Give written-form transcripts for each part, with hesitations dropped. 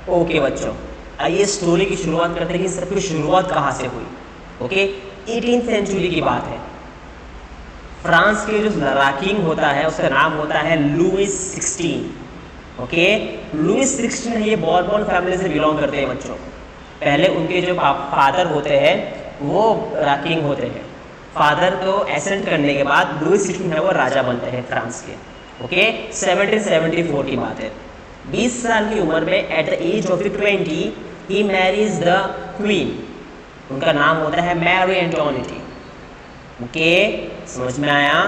Okay बच्चों, आइए story की शुरुआत करते हैं कि सबकी शुरुआत कहाँ से हुई। ओके, 18th सेंचुरी की बात है। फ्रांस के जो किंग होता है उसका नाम होता है लुइस 16। ओके, लुइस 16 है, ये बॉर्बन फैमिली से बिलोंग करते हैं बच्चों। पहले उनके जो फादर होते हैं वो किंग होते हैं। फादर को एसेंट करने के बाद लुइस 16 है वो राजा बनते हैं फ्रांस के। ओके, 1774 की बात है। 20 साल की उम्र में at the age of 20 he marries the queen. उनका नाम होता है मैरी एंटोनिटी। ओके, समझ में आया।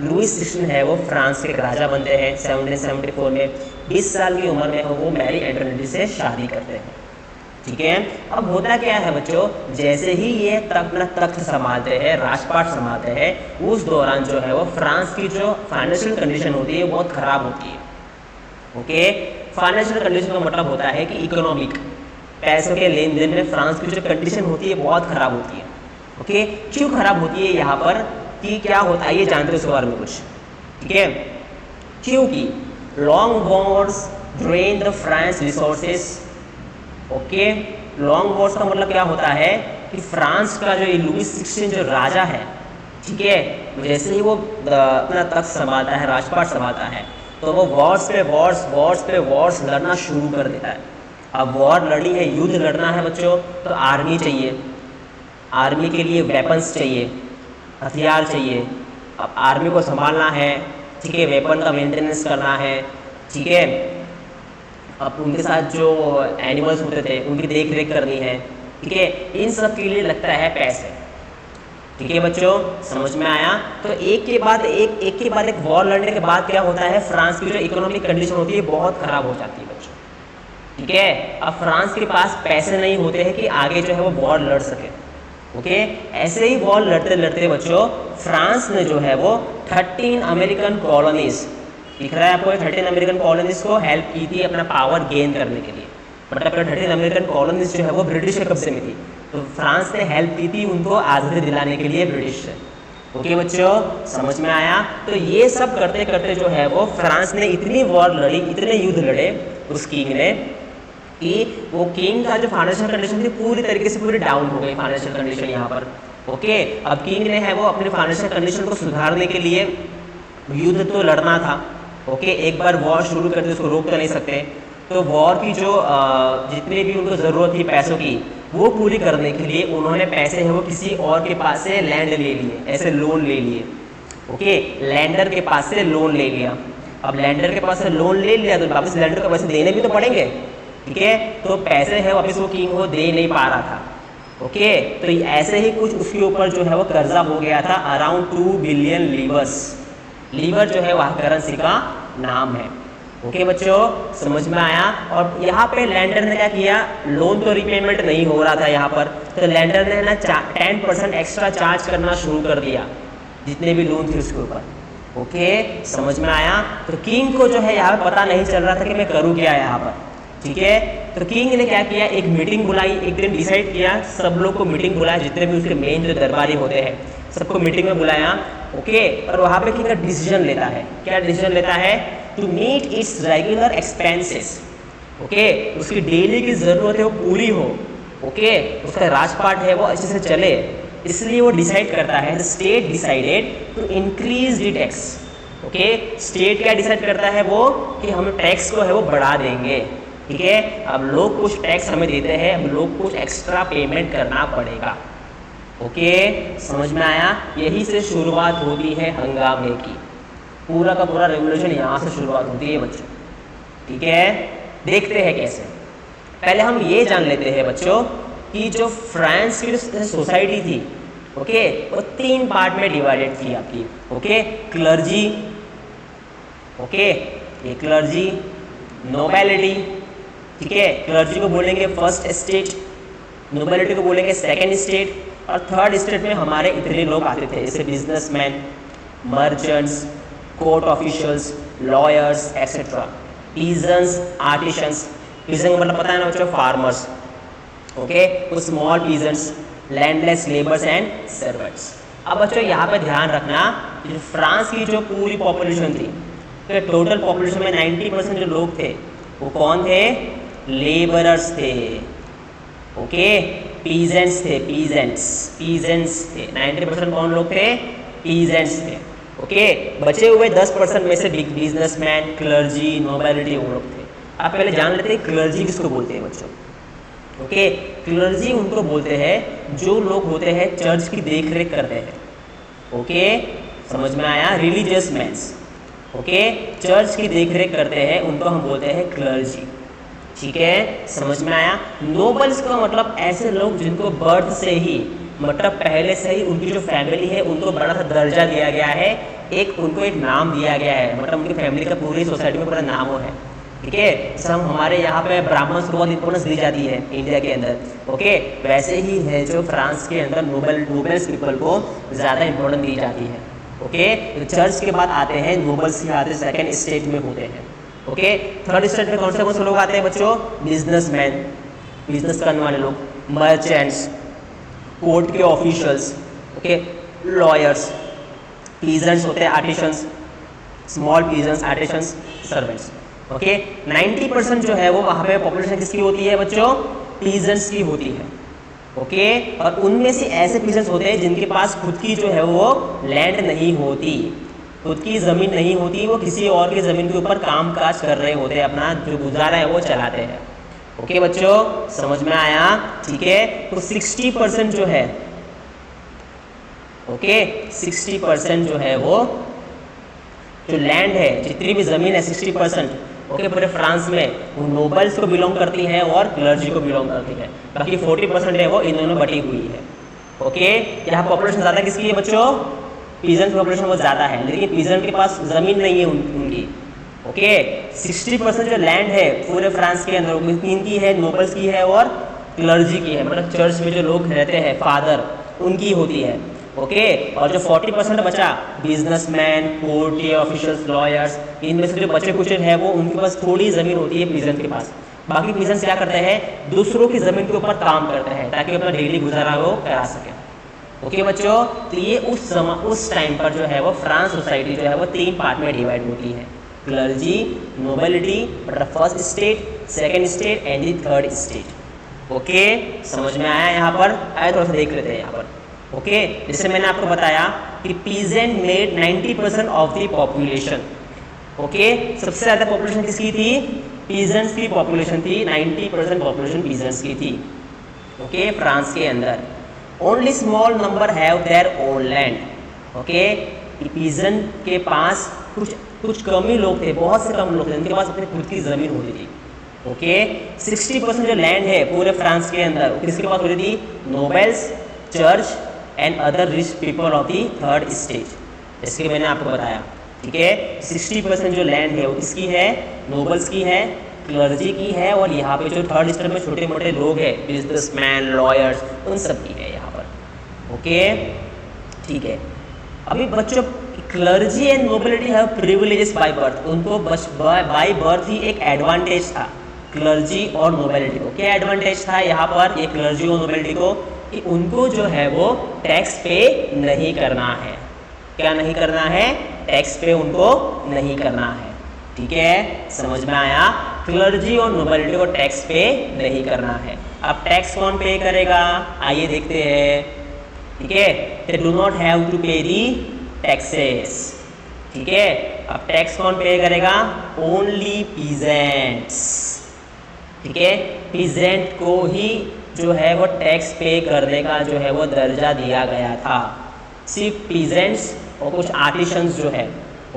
लुइस 16 है वो फ्रांस के राजा बनते हैं 1774 में। 20 साल की उम्र में वो मैरी एंटोनिटी से शादी करते हैं। ठीक है, अब होता क्या है बच्चों, जैसे ही ये अपना तख्त संभालते हैं, राजपाट संभालते हैं, उस दौरान जो है वो फ्रांस की जो फाइनेंशियल कंडीशन होती है बहुत खराब होती है। ओके, फाइनेंशियल कंडीशन का मतलब होता है कि इकोनॉमिक, पैसों के लेन देन में फ्रांस की जो कंडीशन होती है बहुत खराब होती है। ओके, क्यों खराब होती है यहाँ पर, कि क्या होता है ये जानते हो इस बारे में कुछ। ठीक है, क्योंकि long Wars drain the France resources. Okay, long Wars का मतलब क्या होता है कि फ्रांस का जो लुइस 16 जो राजा है, ठीक है, जैसे ही वो अपना तख्त संभालता है, राजपाट संभालता है, तो वो वॉर्स पे वॉर्स लड़ना शुरू कर देता है। अब वॉर लड़नी है, युद्ध लड़ना है बच्चों, तो आर्मी चाहिए। आर्मी के लिए वेपन्स चाहिए, हथियार चाहिए। अब आर्मी को संभालना है, ठीक है, वेपन का मेंटेनेंस करना है, ठीक है, अब उनके साथ जो एनिमल्स होते थे उनकी देख रेख करनी है, ठीक है, इन सब के लिए लगता है पैसे। ठीक है बच्चों, समझ में आया। तो एक के बाद एक वॉर लड़ने के बाद क्या होता है, फ्रांस की जो इकोनॉमिक कंडीशन होती है बहुत खराब हो जाती है बच्चों। ठीक है, अब फ्रांस के पास पैसे नहीं होते हैं कि आगे जो है वो वॉर लड़ सके। ओके, ऐसे ही वॉर लड़ते लड़ते बच्चों फ्रांस ने जो है वो 13 अमेरिकन कॉलोनीज, दिख रहा है आपको, 13 अमेरिकन कॉलोनीज को हेल्प की थी अपना पावर गेन करने के लिए। मतलब 13 अमेरिकन कॉलोनीज जो है वो ब्रिटिश के कब्जे में थी, तो फ्रांस ने हेल्प की थी उनको आज़ादी दिलाने के लिए ब्रिटिश से। ओके बच्चों, समझ में आया। तो ये सब करते करते जो है वो फ्रांस ने इतनी वॉर लड़ी, इतने युद्ध लड़े उस किंग ने, कि वो किंग का जो फाइनेंशियल कंडीशन थी पूरी तरीके से पूरी डाउन हो गई फाइनेंशियल कंडीशन यहाँ पर। ओके, अब किंग ने है वो अपने फाइनेंशियल कंडीशन को सुधारने के लिए युद्ध तो लड़ना था। ओके, एक बार वॉर शुरू करते उसको रोक तो नहीं सकते, तो वॉर की जो जितनी भी उनको ज़रूरत थी पैसों की, वो पूरी करने के लिए उन्होंने पैसे है वो किसी और के पास से लैंड ले लिए, ऐसे लोन ले लिए। ओके, लैंडर के पास से लोन ले लिया। अब लैंडर के पास से लोन ले लिया तो वापस लैंडर को पैसे देने भी तो पड़ेंगे। ठीक है, तो पैसे है वापस वो किंग को दे नहीं पा रहा था। ओके, तो ऐसे ही कुछ उसके ऊपर जो है वो कर्जा हो गया था, अराउंड 2 बिलियन लीवर्स। लीवर जो है वह करेंसी का नाम है। ओके बच्चों, समझ में आया। और यहाँ पे लैंडर ने क्या किया, लोन तो रिपेमेंट नहीं हो रहा था यहाँ पर, तो लैंडर ने ना 10% एक्स्ट्रा चार्ज करना शुरू कर दिया जितने भी लोन थे उसके ऊपर। ओके, समझ में आया। तो किंग को जो है यहाँ पर पता नहीं चल रहा था कि मैं करूँ क्या यहाँ पर। ठीक है, तो किंग ने क्या किया, एक मीटिंग बुलाई, एक दिन डिसाइड किया, सब लोग को मीटिंग बुलाया, जितने भी उसके मेन जो दरबारी होते हैं सबको मीटिंग में बुलाया। ओके, और वहाँ पे किंग का डिसीजन लेता है। क्या डिसीजन लेता है, to meet its regular expenses. Okay, उसकी डेली की ज़रूरत है वो पूरी हो। ओके, उसका राजपाट है वो अच्छे से चले, इसलिए वो डिसाइड करता है, the state decided to increase the tax. Okay, state क्या डिसाइड करता है वो, कि हम टैक्स को है वो बढ़ा देंगे। ठीक है, अब लोग कुछ टैक्स हमें देते हैं, अब लोग कुछ एक्स्ट्रा पेमेंट करना पड़ेगा। ओके, समझ में आया। यही से शुरुआत होती है हंगामे की, पूरा का पूरा रेवोल्यूशन यहाँ से शुरुआत होती है बच्चों। ठीक है, देखते हैं कैसे। पहले हम ये जान लेते हैं बच्चों कि जो फ्रांस की जो सोसाइटी थी, ओके, वो 3 पार्ट में डिवाइडेड थी आपकी। ओके, क्लर्जी, ओके, ये क्लर्जी, नोबेलिटी। ठीक है, क्लर्जी को बोलेंगे फर्स्ट स्टेट, नोबेलिटी को बोलेंगे सेकेंड स्टेट, और थर्ड स्टेट में हमारे इतने लोग आते थे जैसे businessman, merchants, court officials, lawyers etcetera, peasants, artisans. Peasant का मतलब पता है ना बच्चों, फार्मर्स। ओके, कुछ small peasants, landless labours and servants. अब बच्चों यहाँ पे ध्यान रखना, फ्रांस की जो पूरी पॉपुलेशन थी, तो टोटल पॉपुलेशन में 90% जो लोग थे वो कौन थे, लेबरर्स थे, ओके, पीजेंट्स थे, पीजेंट्स थे। 90% कौन लोग थे? पीजेंट्स थे, ओके। बचे हुए 10% में से बिजनेसमैन, क्लर्जी, नोबिलिटी वो लोग थे। आप पहले जान लेते हैं क्लर्जी किसको बोलते हैं बच्चों, ओके। क्लर्जी उनको बोलते हैं जो लोग होते हैं चर्च की देख रेख करते हैं, ओके, समझ में आया? रिलीजियस मैन्स, ओके, चर्च की देख रेख करते हैं, उनको हम बोलते हैं क्लर्जी, ठीक है, समझ में आया? नोबल्स का मतलब ऐसे लोग जिनको बर्थ से ही, मतलब पहले से ही उनकी जो फैमिली है उनको बड़ा सा दर्जा दिया गया है, उनको एक नाम दिया गया है, मतलब उनकी फैमिली का पूरी सोसाइटी में पूरा नाम है, ठीक है। जैसे हम हमारे यहाँ पे ब्राह्मण्स को बहुत इंपॉर्टेंस दी जाती है इंडिया के अंदर, ओके, वैसे ही है जो फ्रांस के अंदर नोबल्स पीपल को ज़्यादा इंपॉर्टेंस दी जाती है, ओके। तो चर्च के बाद आते हैं नोबल्स ही आते, सेकेंड स्टेज में होते हैं, ओके। थर्ड स्टेज में कौन से लोग आते हैं बच्चों? बिजनेसमैन, बिजनेस करने वाले लोग, मर्चेंट्स, कोर्ट के ऑफिशियल्स, ओके, लॉयर्स, पीजेंट्स होते हैं, artisans, small peasants, artisans, servants, okay. 90% जो है वो वहाँ पे पॉपुलेशन किसकी होती है बच्चों? पीजेंट्स की होती है, ओके। और उनमें से ऐसे पीजेंट्स होते हैं जिनके पास खुद की जो है वो लैंड नहीं होती, खुद की ज़मीन नहीं होती, वो किसी और की ज़मीन के ऊपर काम काज कर रहे होते हैं, अपना जो गुजारा है वो चलाते हैं, ओके बच्चों, समझ में आया? ठीक है। तो 60% जो है, ओके, 60% जो है वो जो लैंड है, जितनी भी ज़मीन है 60%, ओके, पूरे फ्रांस में वो नोबल्स को बिलोंग करती है और क्लर्जी को बिलोंग करती है, बाकी 40% है वो इन दोनों बटी हुई है, ओके। यहाँ पॉपुलेशन ज़्यादा किसकी है बच्चों? पीजेंट पॉपुलेशन बहुत ज़्यादा है, लेकिन पीजेंट के पास ज़मीन नहीं है उनकी, ओके। 60% जो लैंड है पूरे फ्रांस के अंदर इनकी है, नोबल्स की है और क्लर्जी की है, मतलब चर्च में जो लोग रहते हैं फादर उनकी होती है, ओके। और जो 40% बचा, बिजनेसमैन, कोर्ट के ऑफिशियल्स, लॉयर्स, इनमें से जो बचे कुछ है वो उनके पास थोड़ी ज़मीन होती है पीजेंट के पास। बाकी पीजेंट्स क्या करते हैं? दूसरों की ज़मीन के ऊपर काम करते हैं ताकि अपना डेली गुजारा वो करा सकें, ओके बच्चों। तो ये उस टाइम पर जो है वो फ्रांस सोसाइटी जो है वो 3 पार्ट में डिवाइड होती है, क्लर्जी, नोबिलिटी, मतलब first state, second state and the third state, okay, समझ में आया? यहाँ पर आया, थोड़ा सा देख लेते हैं यहाँ पर, ओके। जैसे मैंने आपको बताया कि peasant made 90% of the population, okay. सबसे ज़्यादा पॉपुलेशन किसकी थी? पीजेंट्स की पॉपुलेशन थी, 90% पॉपुलेशन पीजेंट्स की थी, ओके, फ्रांस के अंदर। Only small number have their own land, okay. Peasant के पास कुछ कम ही लोग थे, बहुत से कम लोग थे जिनके पास अपनी खुद की ज़मीन होती थी, ओके। 60% जो लैंड है पूरे फ्रांस के अंदर किसके पास होती थी? Nobles, church and other rich people of the third stage, जैसे कि मैंने आपको बताया, ठीक है। 60% जो लैंड है वो किसकी है? नोबल्स की है, क्लर्जी की है, और यहाँ पे जो थर्ड स्टेज में छोटे मोटे लोग हैं, बिजनेसमैन, लॉयर्स, उन सब की है यहाँ पर, ओके, ठीक है। अभी बच्चों, clergy and nobility have privileges by birth, उनको बाय बर्थ ही एक एडवांटेज था क्लर्जी और नोबिलिटी को। क्या एडवांटेज था यहाँ पर ये क्लर्जी और नोबिलिटी को? कि उनको जो है वो टैक्स पे नहीं करना है। क्या नहीं करना है? टैक्स पे उनको नहीं करना है, ठीक है, समझ में आया? क्लर्जी और नोबिलिटी को टैक्स पे नहीं करना है। अब टैक्स कौन पे करेगा? आइए देखते हैं, ठीक है। They do not have to pay the taxes, ठीक है। अब टैक्स कौन पे करेगा? ओनली पीजेंट्स, ठीक है। पीजेंट को ही जो है वो टैक्स पे करने का जो है वो दर्जा दिया गया था। सिर्फ पीजेंट्स और कुछ आर्टिशंस जो है,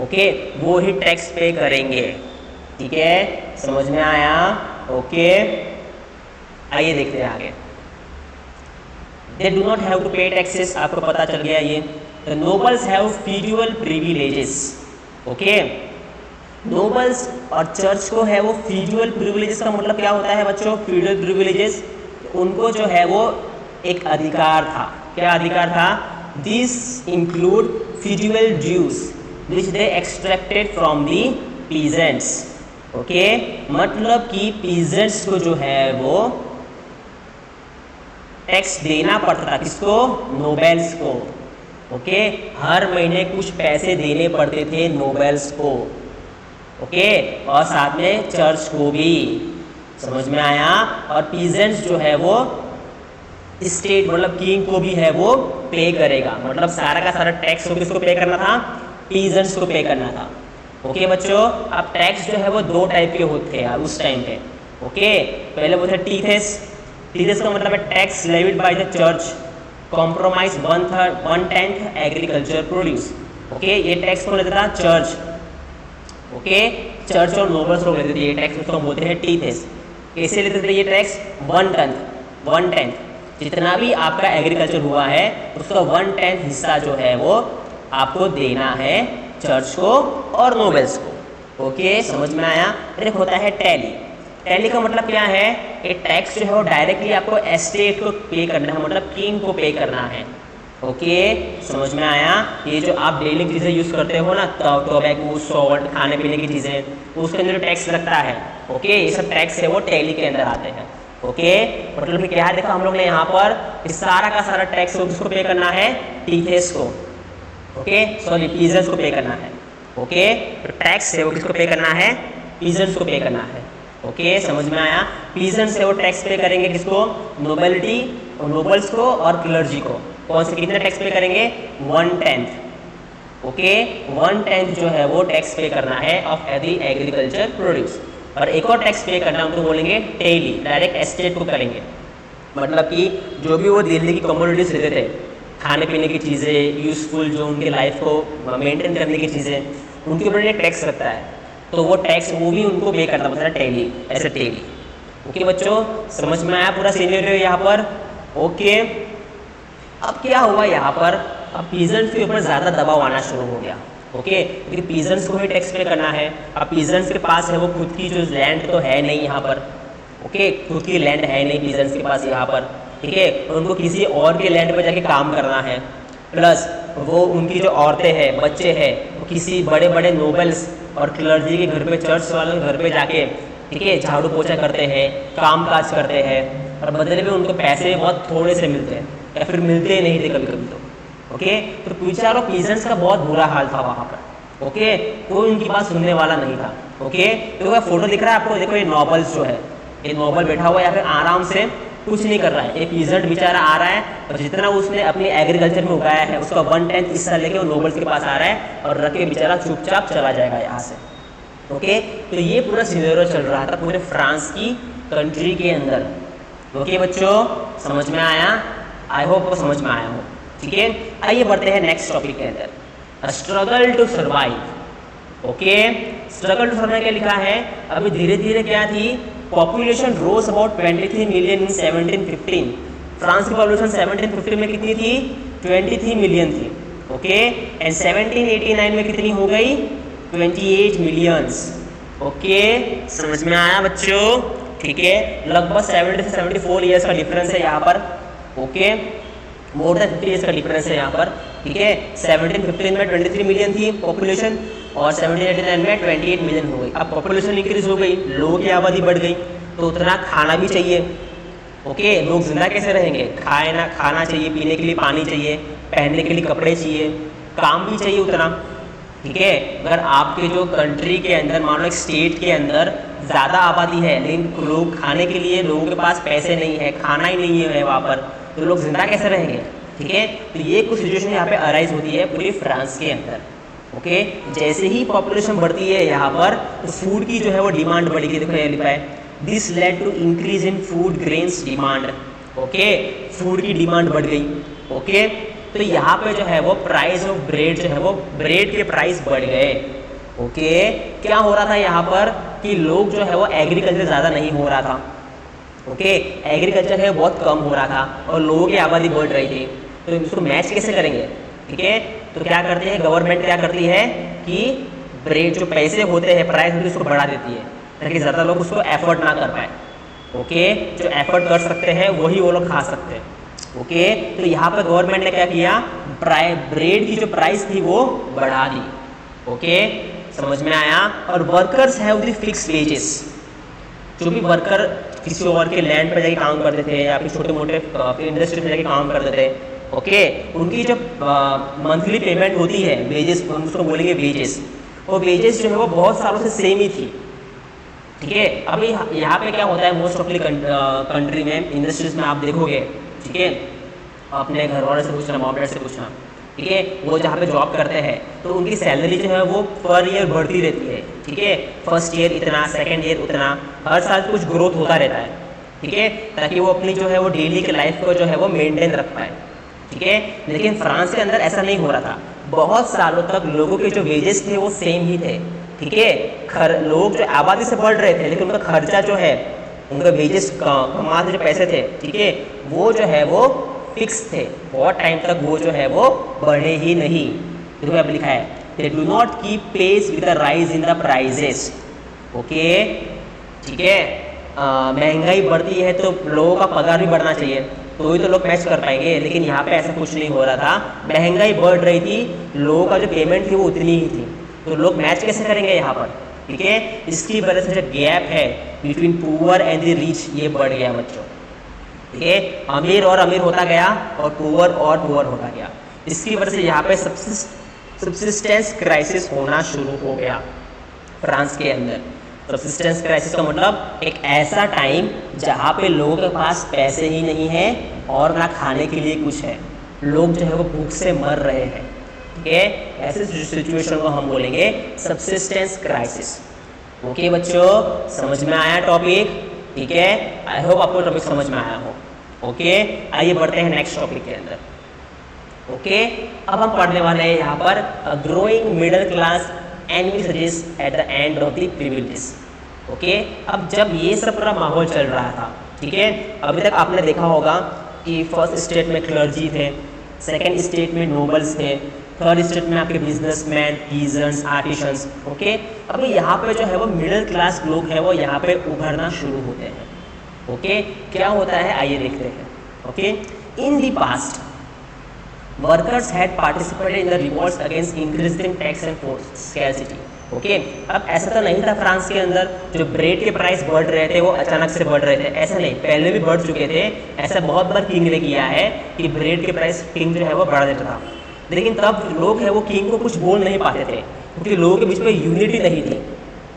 ओके, वो ही टैक्स पे करेंगे, ठीक है, समझ में आया? ओके, आइए देखते हैं आगे। They do not have to pay taxes, आपको पता चल गया ये। The nobles have feudal privileges, okay. Nobles और चर्च को है वो फीड्यूअल प्रिविलेजेस का मतलब क्या होता है बच्चों? फीड्यूअल प्रिविलेजेस, उनको जो है वो एक अधिकार था। क्या अधिकार था? This include feudal dues which they extracted from the peasants, okay. मतलब कि पीजेंट्स को जो है वो टैक्स देना पड़ता था, किसको? नोबेल्स को, ओके। हर महीने कुछ पैसे देने पड़ते थे नोबेल्स को, ओके, और साथ में चर्च को भी। समझ में आया। और पीजेंट्स जो है वो स्टेट मतलब किंग को भी है वो पे करेगा, मतलब सारा का सारा टैक्स को किसको पे करना था, पीजेंट्स को पे करना था। ओके बच्चों, अब टैक्स जो है वो दो टाइप के होते हैं उस टाइम पे। ओके, पहले वो थे टीथेस। टीथेस का मतलब है tax levied by the church compromise 1/10 agriculture produce. Okay, ये टैक्स कौन लेता था, चर्च। ओके, चर्च और नोबल्स लोग लेते थे ये टैक्स, उसको हम बोलते हैं टीथेस। कैसे लेते थे ये टैक्स, 1/10 जितना भी आपका एग्रीकल्चर हुआ है उसका 1/10 हिस्सा जो है वो आपको देना है चर्च को और नोबल्स को। ओके, समझ में आया। फिर एक होता है टैली। टैली का मतलब क्या है, ये टैक्स जो है वो डायरेक्टली आपको एस्टेट को पे करना है, मतलब किंग को पे करना है। ओके, समझ में आया। ये जो आप डेली चीज़ें यूज़ करते हो ना, टोबैको, सॉल्ट, खाने पीने की चीज़ें, उसके अंदर टैक्स लगता है। ओके, ये सब टैक्स है वो टैली के अंदर आते हैं। ओके, मतलब क्या देखा हम लोग ने यहाँ पर, इस सारा का सारा टैक्स को किसको पे करना है, टीथेस को। ओके, सॉरी पीजेंट्स को पे करना है। ओके, तो टैक्स है वो किसको पे करना है, पीजेंट्स को पे करना है। ओके, समझ में आया। पीजेंट्स है वो टैक्स पे करेंगे किसको, नोबेलिटी और नोबल्स को और क्लर्जी को। कौन से कितने टैक्स पे करेंगे, 1/10। ओके, 1/10 जो है वो टैक्स पे करना है ऑफ एवरी एग्रीकल्चर प्रोड्यूस। और एक और टैक्स पे करना उनको बोलेंगे टेली, डायरेक्ट एस्टेट को करेंगे। मतलब कि जो भी वो दिल्ली की कमोडिटीज लेते थे, खाने पीने की चीज़ें, यूजफुल जो उनके लाइफ को मेंटेन करने की चीज़ें, उनके ऊपर एक टैक्स लगता है, तो वो टैक्स वो भी उनको पे करना पड़ता है टेली, ऐसे टेली। ओके बच्चों, समझ में आया पूरा सिनेरियो यहाँ पर। ओके, अब क्या हुआ यहाँ पर, अब पीजेंट्स के ऊपर ज़्यादा दबाव आना शुरू हो गया। ओके, क्योंकि पीजेंट्स को ही टैक्स पे करना है। अब पीजेंट्स के पास है वो खुद की जो लैंड तो है नहीं यहाँ पर। ओके, खुद की लैंड है नहीं पीजेंट्स के पास यहाँ पर, ठीक है, उनको किसी और के लैंड पर जाके काम करना है। प्लस वो उनकी जो औरतें हैं, बच्चे हैं, वो किसी बड़े बड़े नोबल्स और क्लर्जी के घर पे, चर्च वालों के घर पे जाके, ठीक है, झाड़ू पोछा करते हैं, काम काज करते हैं, और बदले में उनको पैसे बहुत थोड़े से मिलते हैं या फिर मिलते ही नहीं थे कभी कभी तो। ओके, तो बेचारों पीजेंट्स का बहुत बुरा हाल था वहाँ पर। ओके, कोई उनकी बात सुनने वाला नहीं था। ओके, तो फोटो दिख रहा है आपको, देखो ये नोबल्स जो है, ये नोबल बैठा हुआ है यहाँ पे आराम से, कुछ नहीं कर रहा है। एक पीजेंट बेचारा आ रहा है और जितना उसने अपने एग्रीकल्चर में उगाया है उसका 1/10 हिस्सा लेके वो नोबल्स के पास आ रहा है और रख के बेचारा चुपचाप चला जाएगा यहाँ से। ओके, तो ये पूरा सिनेरियो चल रहा था पूरे फ्रांस की कंट्री के अंदर। ओके बच्चों, समझ में आया, आई होप समझ में आया हो। ठीक है, आइए बढ़ते हैं नेक्स्ट टॉपिक के अंदर, struggle to survive. Okay, struggle to survive क्या लिखा है, अभी धीरे धीरे क्या थी, population rose about 23 million in 1715। France की पॉपुलेशन 1715 में कितनी थी, 23 मिलियन थी। ओके, एंड 1789 में कितनी हो गई, 28 मिलियंस। ओके, समझ में आया बच्चों। ठीक है, लगभग 70 से 74 ईयर्स का डिफरेंस है यहाँ पर। ओके, मोर देन 50 ईयर्स का डिफरेंस है यहाँ पर। ठीक है, 1715 में 23 मिलियन थी पॉपुलेशन और 1789 में 28 मिलियन हो गई। अब पॉपुलेशन इंक्रीज हो गई, लोगों की आबादी बढ़ गई, तो उतना खाना भी चाहिए। ओके, लोग जिंदा कैसे रहेंगे, खाना चाहिए, पीने के लिए पानी चाहिए, पहनने के लिए कपड़े चाहिए, काम भी चाहिए उतना। ठीक है, अगर आपके जो कंट्री के अंदर, मान लो एक स्टेट के अंदर ज़्यादा आबादी है लेकिन लोग खाने के लिए, लोगों के पास पैसे नहीं है, खाना ही नहीं है वहाँ पर, तो लोग जिंदा कैसे रहेंगे। ठीक है, तो ये कुछ सिचुएशन यहाँ पे अराइज होती है पूरे फ्रांस के अंदर। ओके, जैसे ही पॉपुलेशन बढ़ती है यहाँ पर, तो फूड की जो है वो डिमांड बढ़ेगी। देखो ये लिखा है, this led to increase in food grains demand. Okay, food की डिमांड बढ़ गई। ओके, तो यहाँ पे जो है वो प्राइस ऑफ ब्रेड जो है वो, ब्रेड के प्राइस बढ़ गए। ओके, क्या हो रहा था यहाँ पर कि लोग जो है वो एग्रीकल्चर ज़्यादा नहीं हो रहा था। ओके, एग्रीकल्चर है बहुत कम हो रहा था और लोगों की आबादी बढ़ रही थी, तो इसको मैच कैसे करेंगे। ठीक है, तो क्या करती है गवर्नमेंट, क्या करती है कि ब्रेड जो पैसे होते हैं, प्राइस होती है, उसको बढ़ा देती है ताकि ज़्यादा लोग उसको एफोर्ड ना कर पाए। ओके, जो एफोर्ड कर सकते हैं वही वो लोग खा सकते हैं। ओके, तो यहाँ पर गवर्नमेंट ने क्या किया, ब्रेड की जो प्राइस थी वो बढ़ा दी। ओके, समझ में आया। और workers have the fix wages, जो भी वर्कर किसी और के लैंड पर जाके काम करते थे या फिर छोटे मोटे इंडस्ट्री में जाके काम करते थे, ओके, उनकी जो मंथली पेमेंट होती है, वेजेस, उसको बोलेंगे वेजेस, वो वेजेस जो है वो बहुत सालों से सेम ही थी। ठीक है। अभी यहाँ पे क्या होता है, मोस्ट ऑफ कंट्री में इंडस्ट्रीज में आप देखोगे, ठीक है, अपने घर वालों से पूछना, मॉम डैड से पूछना, ठीक है, वो जहाँ पे जॉब करते हैं तो उनकी सैलरी जो है वो पर ईयर बढ़ती रहती है, ठीक है। फर्स्ट ईयर इतना, सेकंड ईयर उतना, हर साल कुछ ग्रोथ होता रहता है, ठीक है, ताकि वो अपनी जो है वो डेली के लाइफ को जो है वो मेंटेन रख पाए, ठीक है। लेकिन फ्रांस के अंदर ऐसा नहीं हो रहा था, बहुत सालों तक लोगों के जो वेजेस थे वो सेम ही थे, ठीक है। लोग जो आबादी से बढ़ रहे थे लेकिन उनका खर्चा जो है, उनका वेजेस कमाते जो पैसे थे, ठीक है, वो जो है वो फिक्स थे, बहुत टाइम तक वो जो है वो बढ़े ही नहीं। देखो अब लिखा है, they do not keep pace with the rise in the prices, okay, ठीक है। महंगाई बढ़ती है तो लोगों का पगार भी बढ़ना चाहिए, तो ही तो लोग मैच कर पाएंगे, लेकिन यहाँ पे ऐसा कुछ नहीं हो रहा था। महंगाई बढ़ रही थी, लोगों का जो पेमेंट थी वो उतनी ही थी, तो लोग मैच कैसे करेंगे यहाँ पर, ठीक है। इसकी वजह से जो गैप है between poor and the rich ये बढ़ गया बच्चों, ठीक है। अमीर और अमीर होता गया और पुअर होता गया। इसकी वजह से यहाँ पे सब्सिस्टेंस क्राइसिस होना शुरू हो गया फ्रांस के अंदर। सब्सिस्टेंस क्राइसिस का मतलब एक ऐसा टाइम जहाँ पे लोगों के पास पैसे ही नहीं है और ना खाने के लिए कुछ है, लोग जो है वो भूख से मर रहे हैं, ठीक है। ऐसे सिचुएशन को हम बोलेंगे सब्सिस्टेंस क्राइसिस। ओके बच्चों, समझ में आया टॉपिक, ठीक है। आई होप आपको टॉपिक समझ में आया हो। ओके, आइए बढ़ते हैं नेक्स्ट टॉपिक के अंदर। ओके, अब हम पढ़ने वाले हैं यहाँ पर growing middle class administration at the end of the privileges. Okay, अब जब ये सब पूरा माहौल चल रहा था, ठीक है, अभी तक आपने देखा होगा कि फर्स्ट स्टेट में क्लर्जी थे, सेकेंड स्टेट में नोबल्स थे, थर्ड स्टेट में आपके बिजनेसमैन, पीजेंट्स, आर्टिशंस, ओके। अभी यहाँ पे जो है वो मिडिल क्लास लोग हैं वो यहाँ पे उभरना शुरू होते हैं। ओके, क्या होता है आइए देखते हैं। Okay, in the past workers had participated in the revolts against increasing tax and scarcity. Okay, अब ऐसा तो नहीं था फ्रांस के अंदर जो ब्रेड के प्राइस बढ़ रहे थे वो अचानक से बढ़ रहे थे, ऐसा नहीं, पहले भी बढ़ चुके थे। ऐसा बहुत बार किंग ने किया है कि ब्रेड के प्राइस किंग जो है वो बढ़ा देता था, लेकिन तब लोग है वो किंग को कुछ बोल नहीं पाते थे क्योंकि लोगों के बीच में यूनिटी नहीं थी।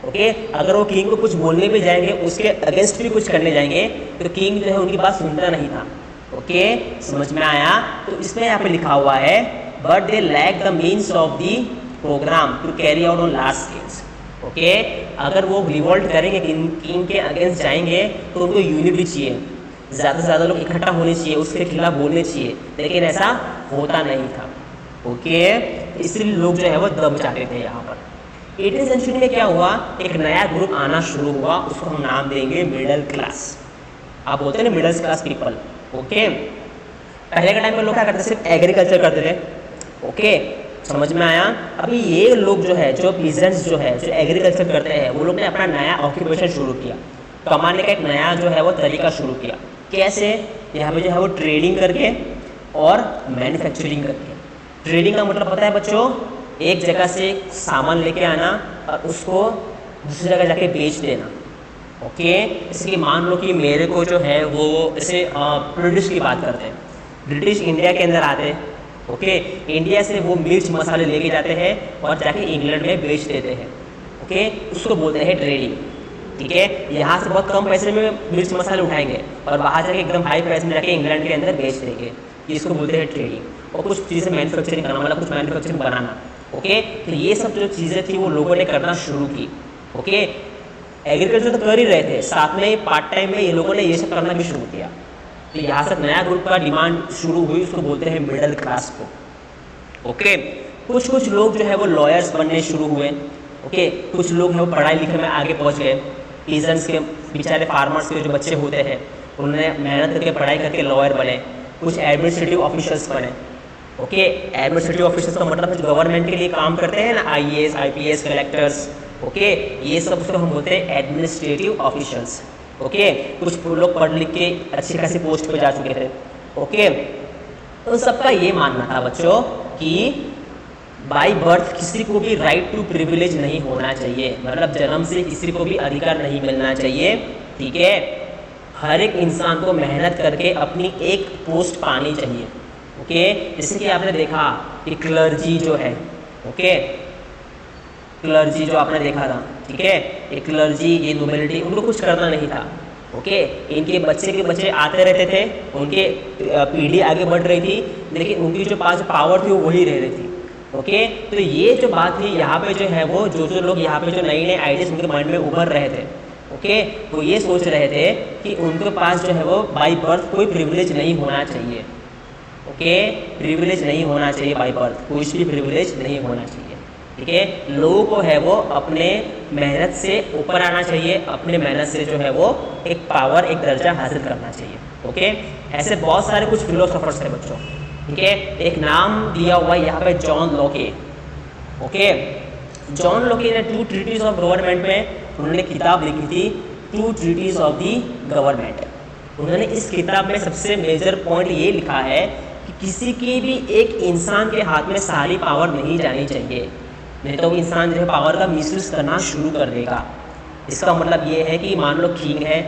ओके, अगर वो किंग को कुछ बोलने भी जाएंगे, उसके अगेंस्ट भी कुछ करने जाएंगे, तो किंग जो है उनकी बात सुनता नहीं था। ओके, समझ में आया। तो इसमें यहाँ पे लिखा हुआ है but they lack the means of the programme to carry out on large scales. Okay, अगर वो रिवोल्ट करेंगे, किंग के अगेंस्ट जाएंगे, तो उनको यूनिटी चाहिए, ज़्यादा से ज़्यादा लोग इकट्ठा होने चाहिए, उसके खिलाफ बोलने चाहिए, लेकिन ऐसा होता नहीं था। ओके, इसलिए लोग जो है वो दब जाते थे यहाँ पर। 18वीं सेंचुरी में क्या हुआ, एक नया ग्रुप आना शुरू हुआ, उसको हम नाम देंगे मिडिल क्लास। आप बोलते हैं ना मिडिल क्लास पीपल। ओके, पहले के टाइम में लोग क्या करते थे, सिर्फ एग्रीकल्चर करते थे। ओके, समझ में आया। अभी ये लोग जो है, जो पीजेंट्स जो है, जो एग्रीकल्चर करते हैं, वो लोग ने अपना नया ऑक्यूपेशन शुरू किया, कमाने का एक नया जो है वो तरीका शुरू किया। कैसे, यहाँ पे जो है वो ट्रेडिंग करके और मैन्युफैक्चरिंग करके। ट्रेडिंग का मतलब पता है बच्चों, एक जगह से सामान लेके आना और उसको दूसरी जगह जाके बेच देना। ओके, इसलिए मान लो कि मेरे को जो है वो जैसे ब्रिटिश की बात करते हैं, ब्रिटिश इंडिया के अंदर आते हैं। ओके, इंडिया से वो मिर्च मसाले लेके जाते हैं और जाके इंग्लैंड में बेच देते हैं। ओके, उसको बोलते हैं ट्रेडिंग। ठीक है, यहाँ से बहुत कम पैसे में मिर्च मसाले उठाएंगे और वहाँ जाके एकदम हाई प्राइस में जाके इंग्लैंड के अंदर बेच देंगे, इसको बोलते हैं ट्रेडिंग। और कुछ चीज़ें मैन्युफैक्चरिंग करना, मतलब कुछ मैन्युफैक्चरिंग बनाना। ओके, तो ये सब जो चीज़ें थी वो लोगों ने करना शुरू की। ओके, एग्रीकल्चर तो कर ही रहे थे, साथ में पार्ट टाइम में ये लोगों ने ये सब करना भी शुरू किया। तो यहाँ से नया ग्रुप का डिमांड शुरू हुई, उसको बोलते हैं मिडिल क्लास को। ओके, कुछ लोग जो है वो लॉयर्स बनने शुरू हुए। ओके, कुछ लोग हैं वो पढ़ाई लिखे में आगे पहुँच गए। पीजेंट्स के, बेचारे फार्मर्स के जो बच्चे होते हैं, उन्होंने मेहनत करके पढ़ाई करके लॉयर बने। कुछ एडमिनिस्ट्रेटिव ऑफिसर्स बने। ओके, एडमिनिस्ट्रेटिव ऑफिसर्स का मतलब है जो गवर्नमेंट के लिए काम करते हैं ना, IAS, IPS, कलेक्टर्स। ओके, ये सब उसको हम बोलते हैं एडमिनिस्ट्रेटिव ऑफिसर्स। ओके, कुछ लोग पढ़ लिख के अच्छी खासी पोस्ट पे जा चुके थे। ओके, तो सबका ये मानना था बच्चों कि बाय बर्थ किसी को भी राइट टू प्रिविलेज नहीं होना चाहिए, मतलब जन्म से किसी को भी अधिकार नहीं मिलना चाहिए। ठीक है, हर एक इंसान को मेहनत करके अपनी एक पोस्ट पानी चाहिए। ओके, जैसे कि आपने देखा कि क्लर्जी जो है, ओके, क्लर्जी जो आपने देखा था, ठीक है, ये क्लर्जी, ये नोबिलिटी, उनको कुछ करना नहीं था। ओके, इनके बच्चे के बच्चे आते रहते थे, उनके पीढ़ी आगे बढ़ रही थी, लेकिन उनकी जो पास पावर थी वो वही रह रही थी। ओके, तो ये जो बात थी यहाँ पे जो है वो जो लोग यहाँ पे जो नए नए आइडियाज उनके माइंड में उभर रहे थे, ओके, तो ये सोच रहे थे कि उनके पास जो है वो बाई बर्थ कोई प्रिविलेज नहीं होना चाहिए। ओके, प्रिविलेज नहीं होना चाहिए बाई बर्थ, कोई भी प्रिविलेज नहीं होना चाहिए, ठीक है। लोगों को है वो अपने मेहनत से ऊपर आना चाहिए, अपने मेहनत से जो है वो एक पावर, एक दर्जा हासिल करना चाहिए। ओके, ऐसे बहुत सारे कुछ फिलोसोफर्स थे बच्चों, ठीक है। एक नाम दिया हुआ है यहाँ पे John Locke. Okay, John Locke ने 2 ट्रीटीज ऑफ गवर्नमेंट में उन्होंने किताब लिखी थी, 2 ट्रीटीज ऑफ दी गवर्नमेंट। उन्होंने इस किताब में सबसे मेजर पॉइंट ये लिखा है कि किसी की भी एक इंसान के हाथ में सारी पावर नहीं जानी चाहिए, नहीं तो वो इंसान जो है पावर का मिसयूज करना शुरू कर देगा। इसका मतलब ये है कि मान लो किंग है,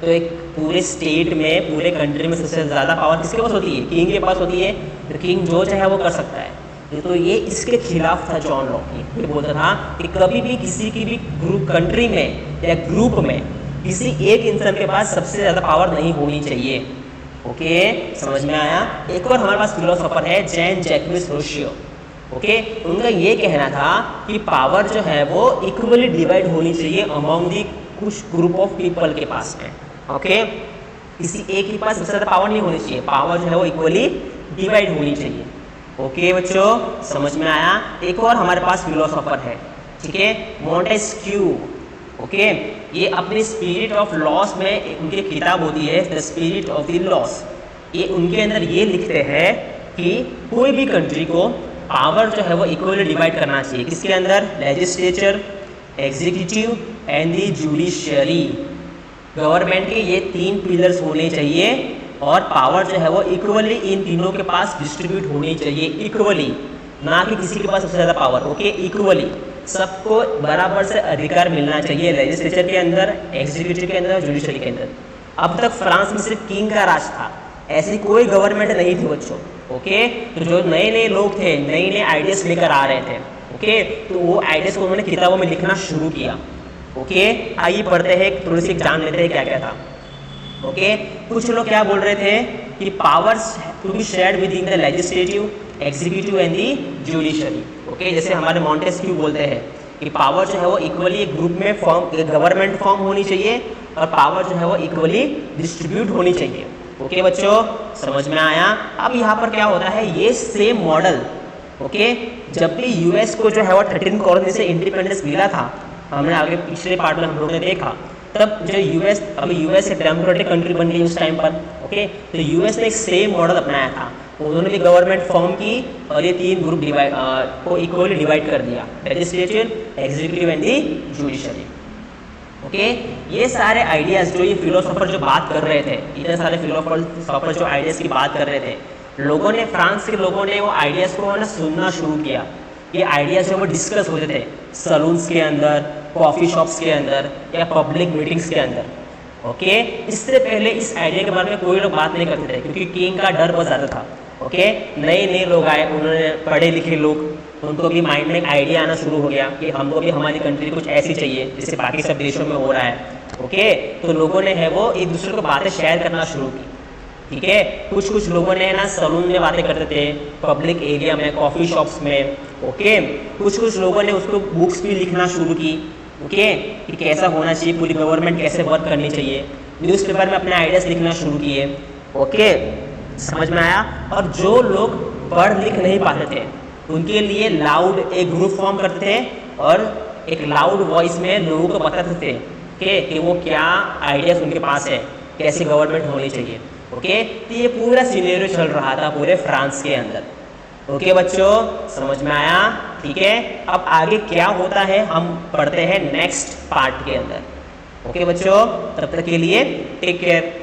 तो एक पूरे स्टेट में, पूरे कंट्री में सबसे ज़्यादा पावर किसके पास होती है? किंग के पास होती है। तो किंग जो चाहे वो कर सकता है। तो ये इसके खिलाफ था जॉन लॉक। ये बोलता था कि कभी भी किसी की भी ग्रुप, कंट्री में या ग्रुप में किसी एक इंसान के पास सबसे ज़्यादा पावर नहीं होनी चाहिए। ओके, समझ में आया। एक और हमारे पास फिलोसोफर है जैन जैक्विस रोशियो। ओके, उनका ये कहना था कि पावर जो है वो इक्वली डिवाइड होनी चाहिए अमॉन्ग दी कुछ ग्रुप ऑफ पीपल के पास में। ओके, किसी एक के पास सबसे ज़्यादा पावर नहीं होनी चाहिए, पावर जो है वो इक्वली डिवाइड होनी चाहिए। ओके बच्चों, समझ में आया। एक और हमारे पास फिलोसोफर है, ठीक है, मोंटेस्क्यू। ओके, ये अपनी स्पिरिट ऑफ लॉस में उनकी किताब होती है the spirit of the loss. ये उनके अंदर ये लिखते हैं कि कोई भी कंट्री को पावर जो है वो इक्वली डिवाइड करना चाहिए। किसके अंदर? Legislature, executive and the judiciary. Government के ये 3 पिलर्स होने चाहिए और पावर जो है वो इक्वली इन तीनों के पास डिस्ट्रीब्यूट होनी चाहिए, इक्वली, ना कि किसी के पास सबसे ज़्यादा पावर। ओके, इक्वली सबको बराबर से अधिकार मिलना चाहिए, लेजिस्लेचर के अंदर, एग्जीक्यूटिव के अंदर, जुडिशरी के अंदर। अब तक फ्रांस में सिर्फ किंग का राज था, ऐसी कोई गवर्नमेंट नहीं थी बच्चों। ओके, तो जो नए नए लोग थे, नए नए आइडियाज लेकर आ रहे थे, ओके, तो वो आइडियाज को उन्होंने किताबों में लिखना शुरू किया। ओके, आइए पढ़ते हैं, थोड़ी सी जान लेते हैं क्या क्या था। ओके, कुछ लोग क्या बोल रहे थे कि powers to be shared with in the legislative, executive and the judiciary. Okay, जैसे हमारे मोंटेस्क्यू बोलते हैं कि पावर जो है वो इक्वली एक ग्रुप में फॉर्म, एक गवर्नमेंट फॉर्म होनी चाहिए और पावर जो है वो इक्वली डिस्ट्रीब्यूट होनी चाहिए। ओके बच्चों, समझ में आया। अब यहाँ पर क्या होता है, ये सेम मॉडल, ओके, जब भी यूएस को जो है वो 13 कॉलोनी से इंडिपेंडेंस मिला था, हमने आगे पिछले पार्ट में हम लोगों ने देखा, तब जो यूएस, अभी यूएस एक डेमोक्रेटिक कंट्री बन गई उस टाइम पर। ओके, तो यूएस ने एक सेम मॉडल अपनाया था, उन्होंने भी गवर्नमेंट फॉर्म की और ये 3 ग्रुप को इक्वली डिवाइड कर दिया, legislature, executive and the judiciary. Okay, ये सारे आइडियाज जो ये फिलोसोफर जो बात कर रहे थे, इतने सारे फिलोसोफर जो आइडियाज की बात कर रहे थे, लोगों ने, फ्रांस के लोगों ने वो आइडियाज को ना सुनना शुरू किया। ये आइडियाज जो वो डिस्कस होते थे सलून्स के अंदर, कॉफ़ी शॉप्स के अंदर या पब्लिक मीटिंग्स के अंदर। ओके, इससे पहले इस आइडिया के बारे में कोई लोग बात नहीं करते थे क्योंकि किंग का डर बहुत ज़्यादा था। ओके, नए नए लोग आए, उन्होंने पढ़े लिखे लोग, उनको भी माइंड में एक आइडिया आना शुरू हो गया कि हमको भी हमारी कंट्री कुछ ऐसी चाहिए जैसे बाकी सब देशों में हो रहा है। ओके, तो लोगों ने है वो एक दूसरे को बातें शेयर करना शुरू की। ठीक है, कुछ कुछ लोगों ने ना सलून में बातें करते थे, पब्लिक एरिया में, कॉफ़ी शॉप्स में। ओके, कुछ कुछ लोगों ने उसको बुक्स भी लिखना शुरू की। ओके, कि कैसा होना चाहिए, पूरी गवर्नमेंट कैसे वर्क करनी चाहिए, न्यूज़पेपर में अपने आइडियाज़ लिखना शुरू किए। ओके, समझ में आया। और जो लोग पढ़ लिख नहीं पाते थे उनके लिए लाउड एक ग्रुप फॉर्म करते थे और एक लाउड वॉइस में लोगों को बताते थे कि वो क्या आइडियाज़ उनके पास है, कैसे गवर्नमेंट होनी चाहिए। ओके, तो ये पूरा सिनेरियो चल रहा था पूरे फ्रांस के अंदर। ओके बच्चों, समझ में आया। ठीक है, अब आगे क्या होता है हम पढ़ते हैं नेक्स्ट पार्ट के अंदर। ओके बच्चों, तब तक के लिए टेक केयर।